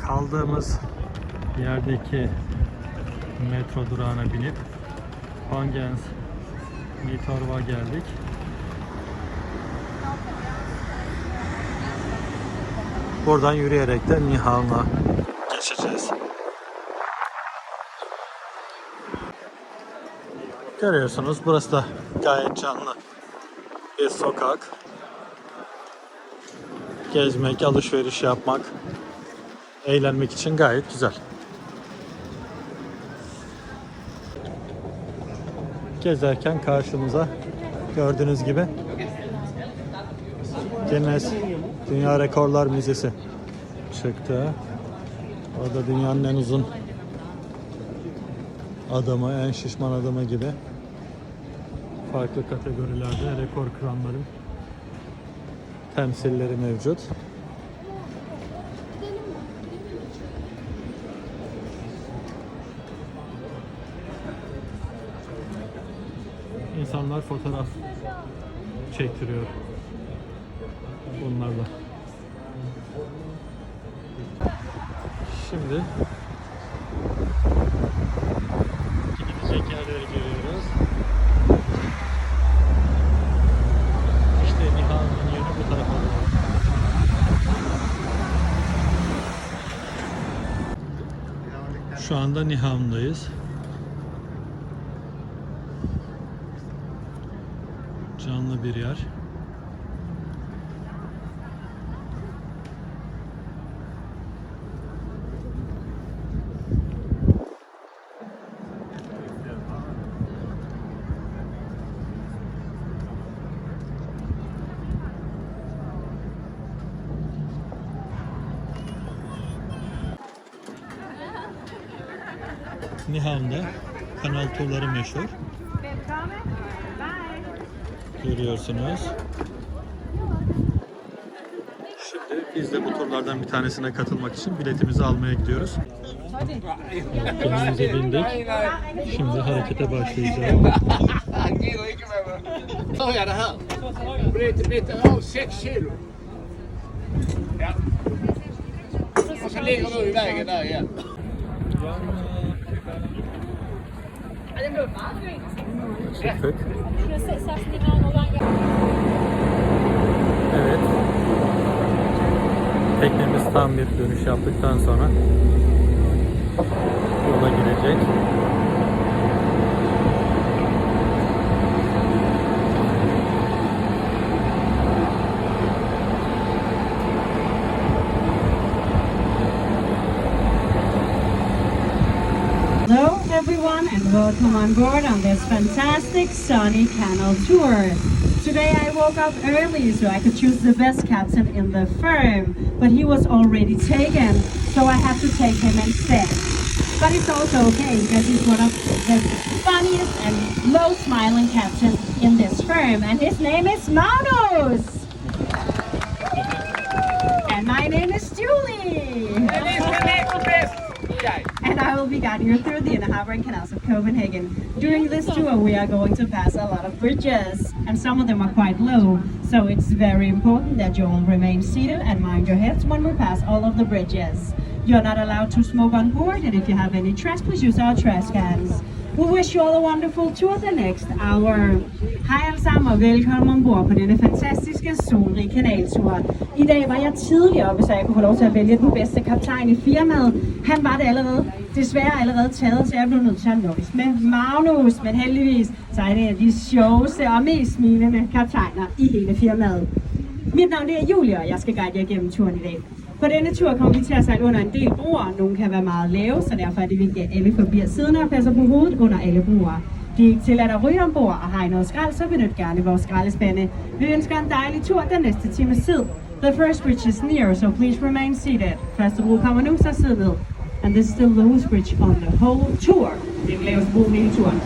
Kaldığımız yerdeki metro durağına binip Kongens Nytorv'a geldik. Buradan yürüyerek de Nyhavn'a geçeceğiz. Görüyorsunuz, burası da gayet canlı bir sokak. Gezmek, alışveriş yapmak, eğlenmek için gayet güzel. Gezerken karşımıza gördüğünüz gibi Guinness Dünya Rekorlar Müzesi çıktı. Orada dünyanın en uzun adamı, en şişman adamı gibi farklı kategorilerde rekor kıranların temsilleri mevcut. İnsanlar fotoğraf çektiriyor bunlarla. Şimdi gidecek yerleri görüyoruz. İşte Nyhavn'ın yönü bu tarafa doğru. Şu anda Nyhavn'dayız. Canlı bir yer. Nyhavn'da kanal turları meşhur. Görüyorsunuz. Şimdi biz de bu turlardan bir tanesine katılmak için biletimizi almaya gidiyoruz. Gemimize bindik. Şimdi harekete başlayacağız. Çıktık. Evet. Teknemiz tam bir dönüş yaptıktan sonra yola girecek. Hello everyone and welcome on board on this fantastic sunny canal tour. Today I woke up early so I could choose the best captain in the firm, but he was already taken, so I had to take him instead. But it's also okay because he's one of the funniest and most smiling captains in this firm, and his name is Magnus! And my name is Julie! And I will be guiding you through the Nyhavn canals of Copenhagen. During this tour we are going to pass a lot of bridges, and some of them are quite low, so it's very important that you all remain seated and mind your heads when we pass all of the bridges. You're not allowed to smoke on board, and if you have any trash, please use our trash cans. We wish you all a wonderful tour the next hour. Hej alle sammen og velkommen ombord på denne fantastiske solrige kanaltur. I dag var jeg tidligere oppe, så jeg kunne få lov til at vælge den bedste kaptajn i firmaet. Han var det desværre allerede taget, så jeg blev nødt til at nøjes med Magnus. Men heldigvis så er det en af de sjoveste og mest smilende kaptajner i hele firmaet. Mit navn er Julie, og jeg skal guide jer gennem turen i dag. På denne tur kommer vi til at sejle under en del broer. Nogle kan være meget lave, så derfor er det vigtigt, at alle forbier siderne og passer på hovedet under alle broer. Det er ikke tilladt at ryge ombord, og har I noget skrald, så benyt gerne vores skraldespande. Vi ønsker en dejlig tur den næste times tid. The first bridge is near, so please remain seated. Første bro kommer nu, så sid ned. And this is the lowest bridge on the whole tour. Det er den laveste bro hele turen.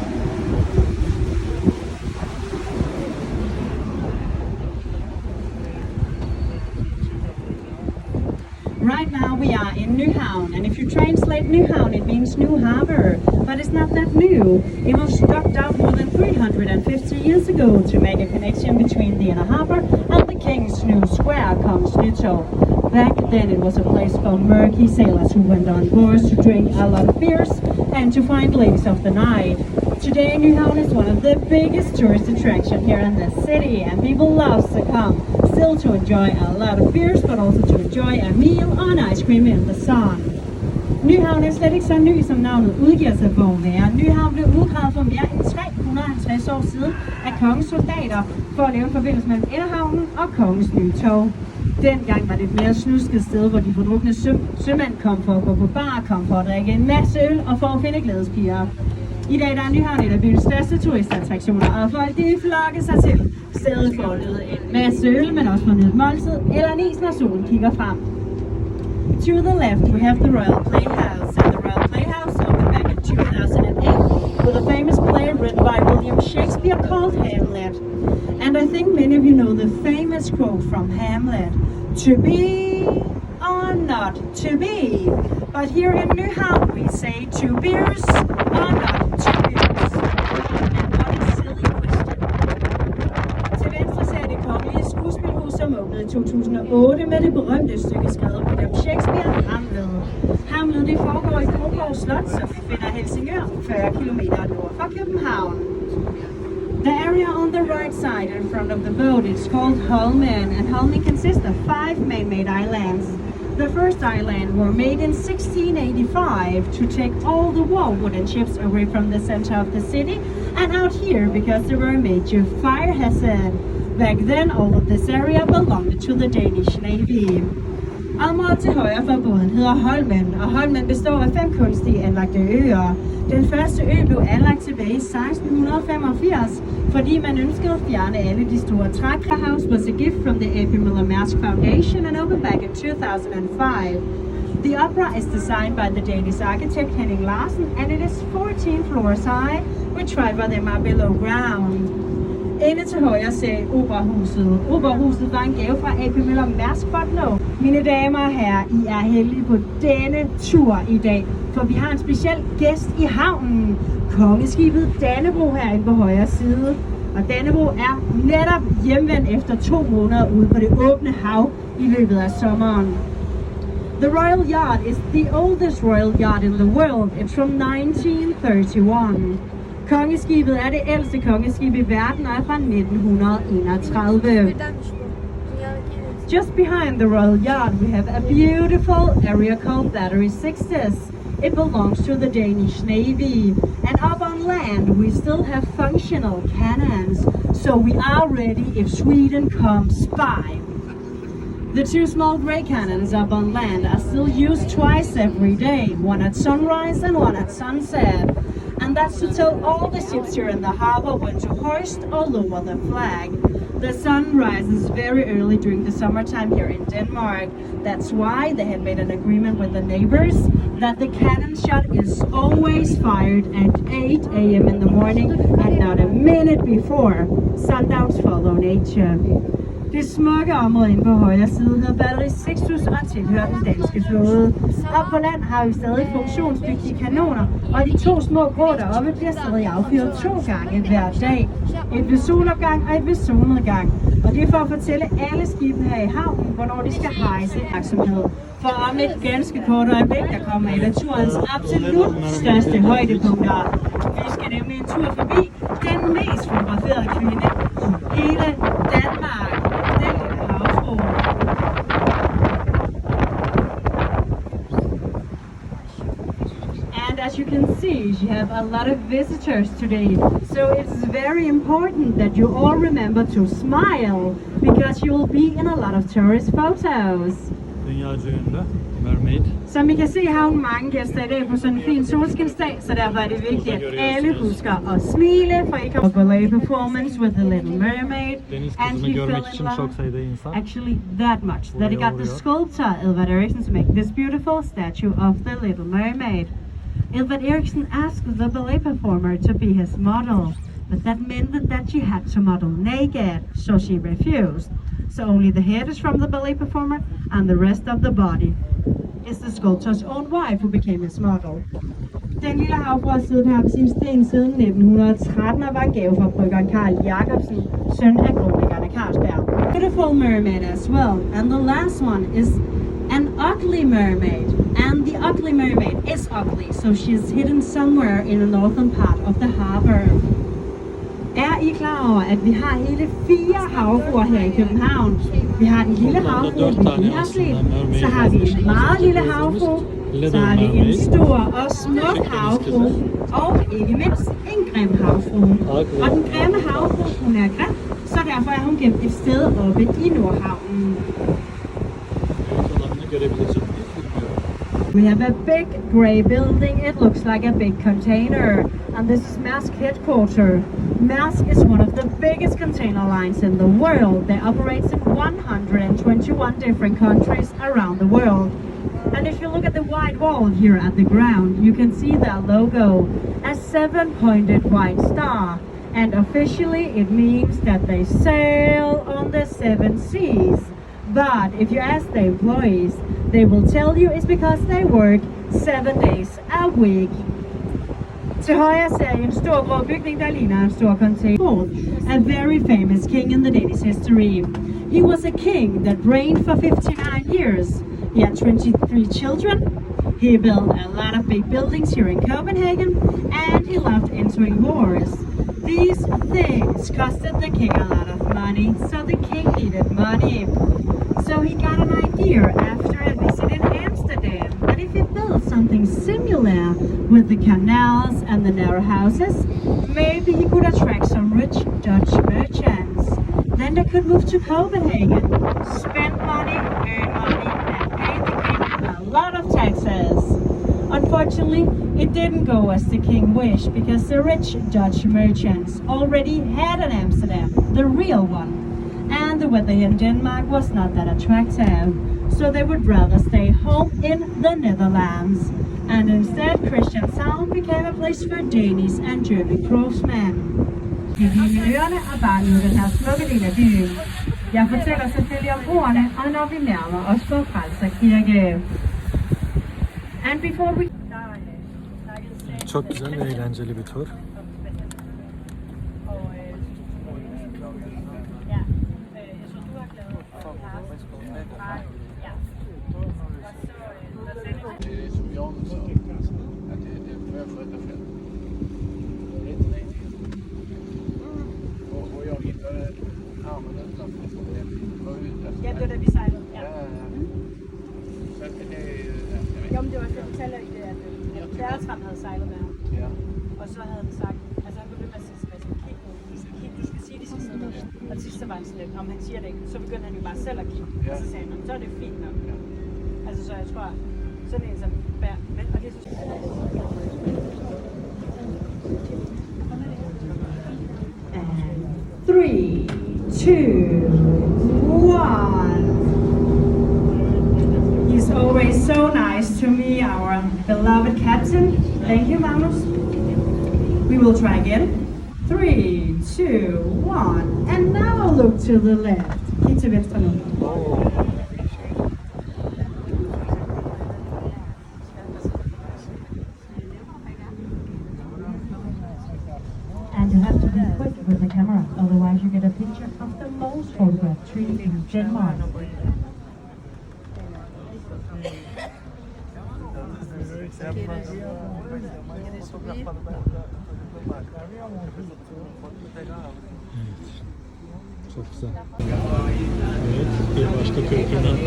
Right now we are in Nyhavn, and if you translate Nyhavn, it means new harbor, but it's not that new. It was dug out more than 350 years ago to make a connection between the inner harbor and the King's New Square comes Nyhavn'da. Back then it was a place for murky sailors who went on boards to drink a lot of beers and to find ladies of the night. Today Nyhavn is one of the biggest tourist attractions here in the city, and people love to come, still to enjoy a lot of beers, but also to enjoy a meal on ice cream in the sun. Nyhavn er slet ikke så ny, som navnet udgiver sig på at være. Nyhavn blev udgravet for mere end 350 år siden af kongens soldater for at lave en forbindelse mellem Inderhavnen og kongens nye tog. Dengang var det et mere snusket sted, hvor de fordrukne sømænd kom for at gå på bar, kom for at drikke en masse øl og for at finde glædespiger. I dag der er Nyhavn et af byens største turistattraktioner, og folk de flokker sig til stedet for at nyde en masse øl, men også for at nyde et måltid eller en is, når solen kigger frem. To the left we have the Royal Playhouse, and the Royal Playhouse opened back in 2008 with a famous play written by William Shakespeare called Hamlet. And I think many of you know the famous quote from Hamlet, "To be or not to be." But here in Nyhavn we say 2 beers or not 2 beers. And what a silly question. Til venstre ser det kongelige skuespilhus, som åbnede i 2008 med det berømte stykke skrevet af William Shakespeare, Hamlet. Hamlet det foregår i Kopenhag Slot, som vi finder Helsingør 40 km nord for København. The area on the right side in front of the boat is called Holmen, and Holmen consists of 5 man-made islands. The first island were made in 1685 to take all the war wooden ships away from the center of the city and out here because there were a major fire hazard. Back then all of this area belonged to the Danish Navy. Området til højre for båden hedder Holmen, og Holmen består af 5 kunstige anlagte øer. Den første ø blev anlagt tilbage i 1685, fordi man ønskede at fjerne alle de store træk. The house was a gift from the A.P. Møller-Mærsk Foundation and opened back in 2005. The opera is designed by the Danish architect Henning Larsen, and it is 14 floors high, which 5 of them are below ground. Inde til højre ser Operahuset. Operahuset var en gave fra A.P. Møller-Mærsk Foundation. Mine damer og herrer, I er heldige på denne tur i dag, for vi har en speciel gæst i havnen. Kongeskibet Dannebrog herinde på højre side. Og Dannebrog er netop hjemvendt efter 2 måneder ude på det åbne hav i løbet af sommeren. The Royal Yacht is the oldest royal yacht in the world. It's from 1931. Kongeskibet er det ældste kongeskib i verden og er fra 1931. Just behind the Royal Yacht we have a beautiful area called Battery 6's. It belongs to the Danish Navy. And up on land we still have functional cannons, so we are ready if Sweden comes by. The 2 small grey cannons up on land are still used twice every day, one at sunrise and one at sunset. And that's to tell all the ships here in the harbor when to hoist or lower the flag. The sun rises very early during the summertime here in Denmark. That's why they had made an agreement with the neighbors that the cannon shot is always fired at 8 a.m. in the morning and not a minute before. Sundowns follow nature. Det smukke område inde på højre side hedder Battery 6's og tilhører den danske flåde. Op på land har vi stadig funktionsdygtige kanoner, og de 2 små grå deroppe bliver stadig affyret 2 gange hver dag. Et ved solopgang og et ved solnedgang. Og det er for at fortælle alle skibene her i havnen, hvornår de skal hejse opmærksomhed. For om et ganske kort øjeblik, der kommer et af turens absolut største højdepunkter. Vi skal nemlig en tur forbi den mest fotograferede kvinde i hele Danmark. And as you can see, you have a lot of visitors today. So it's very important that you all remember to smile, because you will be in a lot of tourist photos. Dünyaca ünlü mermaid. Som I kan se, har hun mange gæster i dag på sådan en fin solskinsdag, så derfor er det vigtigt, at alle husker at smile, for I kan ballet performance with the Little Mermaid. Denizkızını görmek için çok sayıda insan. Actually, that much that he got the sculptor Edvard Eriksson to make this beautiful statue of the Little Mermaid. Edvard Eriksson asked the ballet performer to be his model, but that meant that she had to model naked, so she refused. So only the head is from the ballet performer and the rest of the body is the sculptor's own wife who became his model. Den lille havfru har siddet her på sin sten siden 1913 og var en gave fra bryggeren Carl Jacobsen, søn af grundlæggerne Carlsberg. Beautiful mermaid as well. And the last one is an ugly mermaid. And the ugly mermaid is ugly, so she's hidden somewhere in the northern part of the harbor. Er I klar over, at vi har hele 4 havfruer her i København? Vi har den lille havfru, vi lige har set. Så har vi en meget lille havfru. Så har vi en stor og smuk havfru. Og ikke mindst en grim havfru. Og den grimme havfru, hun er grim, så derfor er hun gemt et sted oppe i Nordhavnen. We have a big grey building. It looks like a big container. And this is Maersk headquarters. Maersk is one of the biggest container lines in the world. They operate in 121 different countries around the world. And if you look at the white wall here at the ground, you can see their logo, a 7-pointed white star. And officially it means that they sail on the 7 seas. But if you ask the employees, they will tell you it's because they work 7 days a week. Til højre ser I en stor grå bygning, der ligner en stor container. A very famous king in the Danish history. He was a king that reigned for 59 years. He had 23 children. He built a lot of big buildings here in Copenhagen, and he loved entering wars. These things costed the king a lot of money, so the king needed money. So he got an idea after a visit in Amsterdam that if he built something similar with the canals and the narrow houses, maybe he could attract some rich Dutch merchants. Then they could move to Copenhagen, spend money, earn money, and pay the king a lot of taxes. Unfortunately, it didn't go as the king wished because the rich Dutch merchants already had an Amsterdam, the real one. And the weather in Denmark was not that attractive, so they would rather stay home in the Netherlands. And instead, Christianshavn became a place for Danish and German craftsmen. Vi er i øerne og bare nu den her smukke del af byen. Jeg fortæller selvfølgelig om ordene, og når vi nærmer os på Kirke. And before we... Çok güzel ve eğlenceli bir tur. Ja, det var da vi sejlede. Ja. Jo, men det var, jeg fortæller ikke det, at Bertram havde sejlet med ham. Ja. Og så havde han sagt, altså han blev ved med at sige, kig, du skal sige det sidste noget. Og det sidste var han sådan lidt, om han siger det ikke, så begyndte han jo bare selv at kigge. Og så sagde han, så er det fint nok. Altså så jeg tror, sådan en som Bær, men og det synes jeg... And 3, 2, 1. He's always so nice to me, our beloved captain. Thank you, Magnus. We will try again. 3, 2, 1. And now look to the left. Kig til venstre nu. And you have to be quick with the camera, otherwise you get a picture of the most photographed tree in Denmark. Çok güzel. Evet, bir başka köprünün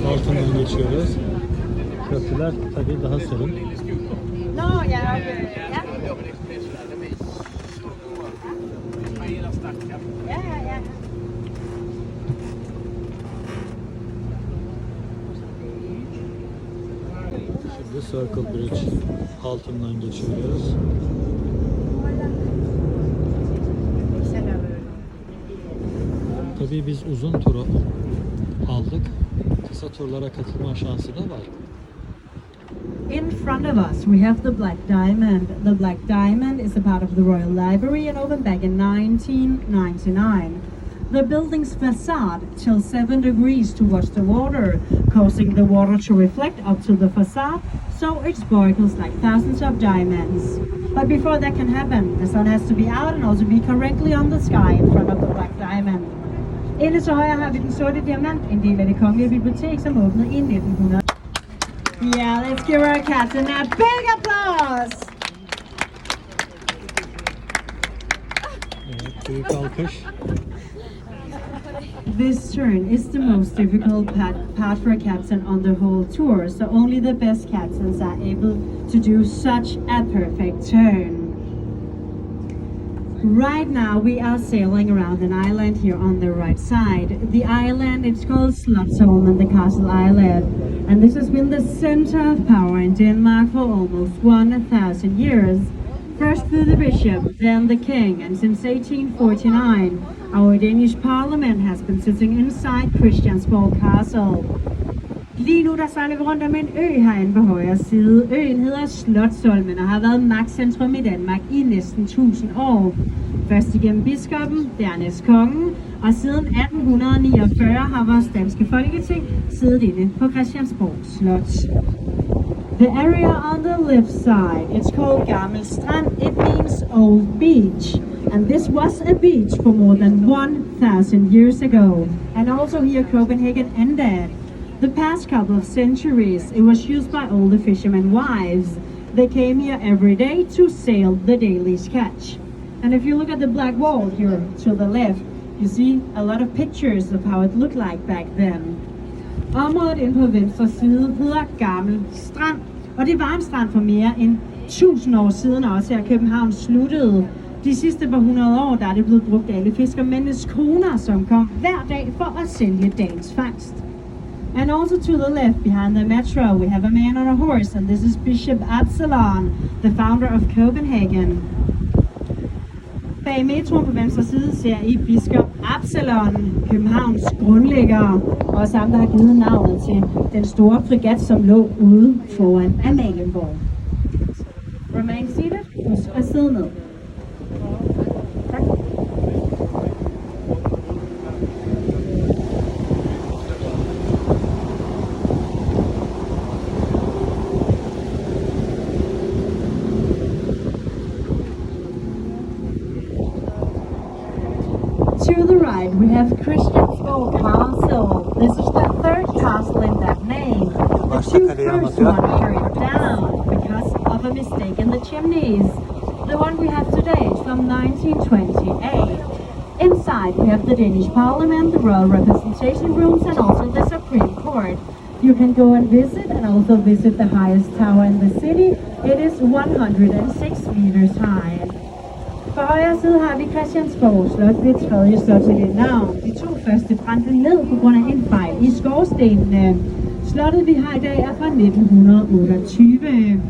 altından geçiyoruz. Köprüler tabii daha serin. No, yeah, okay. Yeah. Şimdi Circle Bridge altından geçiyoruz. Tabii biz uzun turu aldık. Kısa turlara katılma şansı da var. In front of us we have the Black Diamond. The Black Diamond is a part of the Royal Library and opened back in 1999. The building's facade tilts 7 degrees towards the water, causing the water to reflect up to the facade, so it sparkles like thousands of diamonds. But before that can happen, the sun has to be out and also be correctly on the sky in front of the Black Diamond. Inde til højre har vi den sorte diamant, en del af det kongelige bibliotek, som åbnede i 1900. Yeah, let's give our captain a big applause! Evet, büyük alkış. This turn is the most difficult part for a captain on the whole tour, so only the best captains are able to do such a perfect turn. Right now we are sailing around an island here on the right side. The island, it's called Slotsholmen, the castle island, and this has been the center of power in Denmark for almost 1,000 years. First through the bishop, then the king, and since 1849, our Danish parliament has been sitting inside Christiansborg Castle. Lige nu der sejler vi rundt om en ø herinde på højre side. Øen hedder Slotsholmen og har været magtcentrum i Danmark i næsten 1000 år. Først igennem biskoppen, dernæst kongen, og siden 1849 har vores danske folketing siddet inde på Christiansborg Slot. The area on the left side, it's called Gammel Strand. It means old beach. And this was a beach for more than 1,000 years ago. And also here Copenhagen ended. The past couple of centuries, it was used by all the fishermen wives. They came here every day to sail the daily catch. And if you look at the black wall here to the left, you see a lot of pictures of how it looked like back then. Området inde på venstre side hedder Gammel Strand, og det var en strand for mere end 1000 år siden, og også her København sluttede. De sidste par 100 år, der er det blevet brugt af alle fiskermændenes koner, som kom hver dag for at sælge dagens fangst. And also to the left, behind the metro, we have a man on a horse, and this is Bishop Absalon, the founder of Copenhagen. Bag metroen på venstre side ser I biskop Absalon, Københavns grundlægger, og sammen der har givet navnet til den store fregat, som lå ude foran Amalienborg. Remain seated, husk at sidde ned. Tak. To the right, we have Christiansborg Castle. This is the third castle in that name. The two first ones burned down because of a mistake in the chimneys. The one we have today is from 1928. Inside, we have the Danish Parliament, the Royal Representation Rooms, and also the Supreme Court. You can go and visit, and also visit the highest tower in the city. It is 106 meters high. På højre side har vi Christiansborg Slot, det tredje slot til det navn. De to første brændte ned på grund af en fejl i skorstenene. Slottet vi har i dag er fra 1928.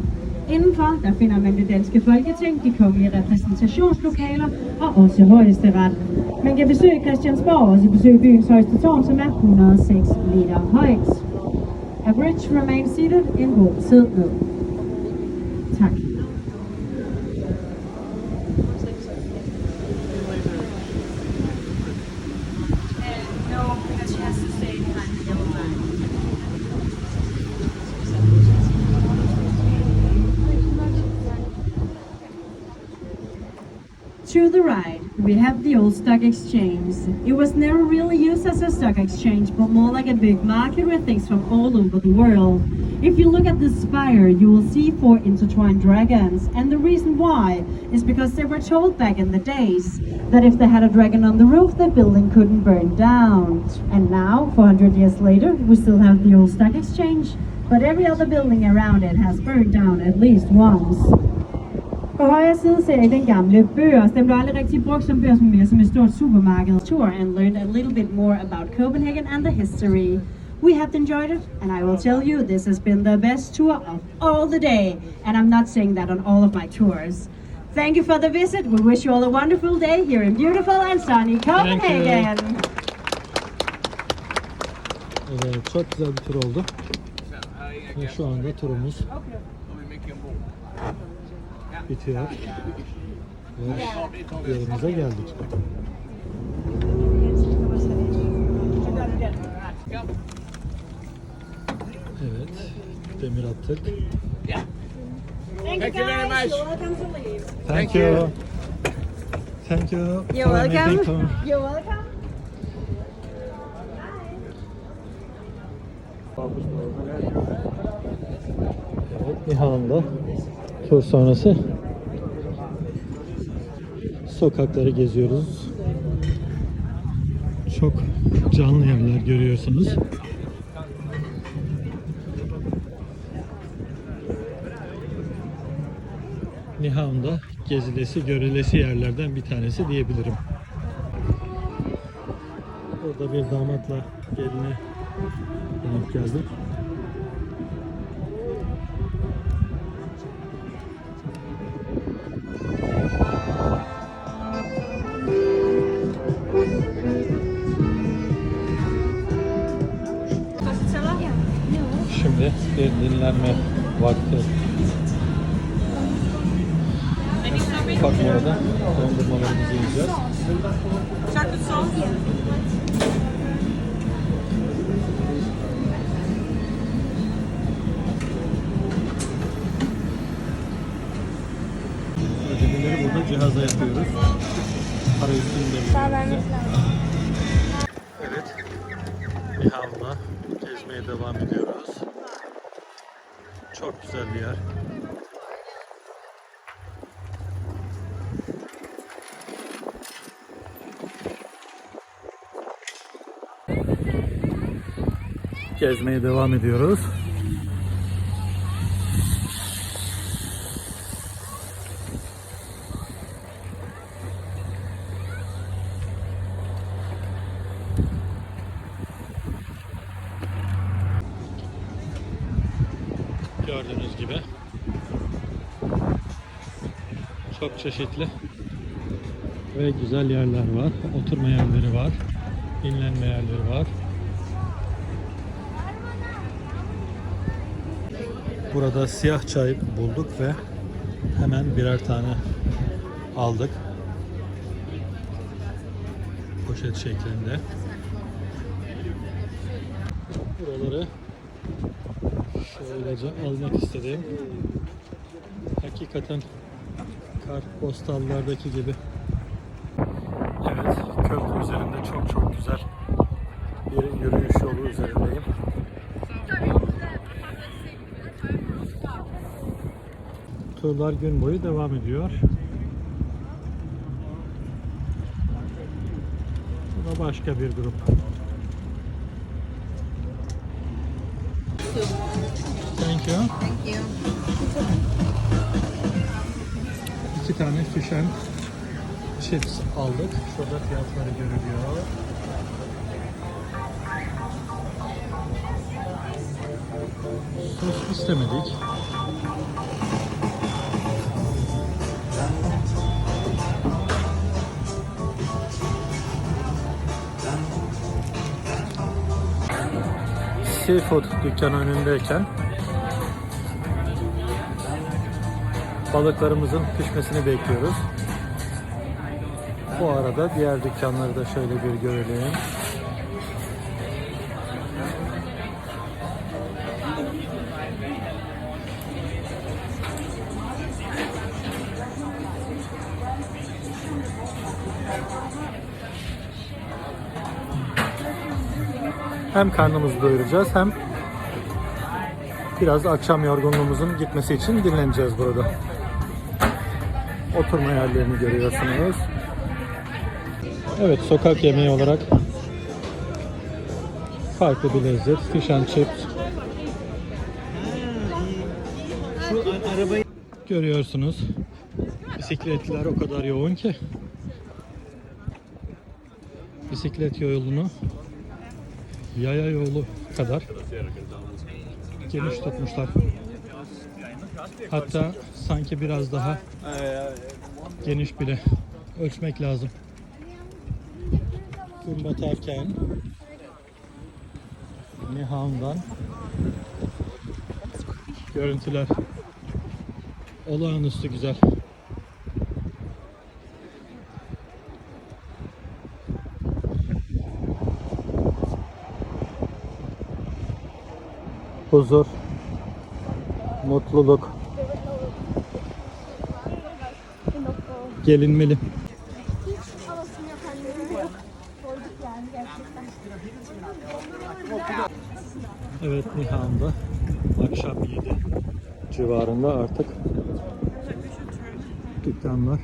Indenfor der finder man det danske folketing, de kongelige repræsentationslokaler og også højesteret. Man kan besøge Christiansborg og også besøge byens højeste tårn, som er 106 meter højt. A bridge remains seated, en god tid ned. Tak. To the right, we have the old stock exchange. It was never really used as a stock exchange, but more like a big market with things from all over the world. If you look at the spire, you will see 4 intertwined dragons, and the reason why is because they were told back in the days that if they had a dragon on the roof, the building couldn't burn down. And now, 400 years later, we still have the old stock exchange, but every other building around it has burned down at least once. På højre side ser I den gamle børs. Den blev aldrig rigtig brugt som børs, men mere som et stort supermarked. Tour and learned a little bit more about Copenhagen and the history. We have enjoyed it, and I will tell you this has been the best tour of all the day. And I'm not saying that on all of my tours. Thank you for the visit. We wish you all a wonderful day here in beautiful and sunny Copenhagen. Evet, çok güzel bir tur oldu. Ve şu anda turumuz bitiyor. Ve yerimize geldik. Evet, demir attık. Thank you very much. You're welcome to leave. Thank you. Thank you. You're welcome. You're welcome. Evet, Nyhavn'da tur sonrası sokakları geziyoruz. Çok canlı yerler görüyorsunuz. Nyhavn'da gezilesi, görülesi yerlerden bir tanesi diyebilirim. Burada bir damatla geline denk geldik. Şimdi bir dinlenme vakti. Ufak molada dondurmalarımızı yiyeceğiz. Ödemeleri burada cihaza yapıyoruz. Para üstünde. Evet. Nyhavn'da gezmeye devam ediyoruz. Çok güzel bir yer. Gezmeye devam ediyoruz. Gördüğünüz gibi çok çeşitli ve güzel yerler var. Oturma yerleri var. Dinlenme yerleri var. Burada siyah çay bulduk ve hemen birer tane aldık. Poşet şeklinde. Buraları şöylece almak istedim. Hakikaten kartpostallardaki gibi. Evet, köprü üzerinde çok güzel bir yürüyüş yolu üzerindeyim. Turlar gün boyu devam ediyor. Bu da başka bir grup. Thank you. Thank you. 2 tane fish and chips aldık. Şurada fiyatları görülüyor. Sos istemedik. Seafood dükkanı önündeyken balıklarımızın pişmesini bekliyoruz. Bu arada diğer dükkanları da şöyle bir görelim. Hem karnımızı doyuracağız hem biraz akşam yorgunluğumuzun gitmesi için dinleneceğiz burada. Oturma yerlerini görüyorsunuz. Evet, sokak yemeği olarak farklı bir lezzet. Fish and chips. Görüyorsunuz. Bisikletliler o kadar yoğun ki bisiklet yolunu yaya yolu kadar geniş tutmuşlar. Hatta sanki biraz daha geniş bile ölçmek lazım. Gün batarken Nyhavn'dan görüntüler olağanüstü güzel. Huzur, mutluluk, gelinmeli. Evet, Evet, Nyhavn'da akşam 7 civarında artık dükkanlar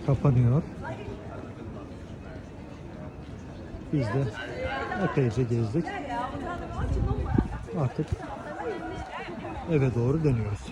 kapanıyor. Biz de epeyce gezdik. Artık eve doğru dönüyoruz.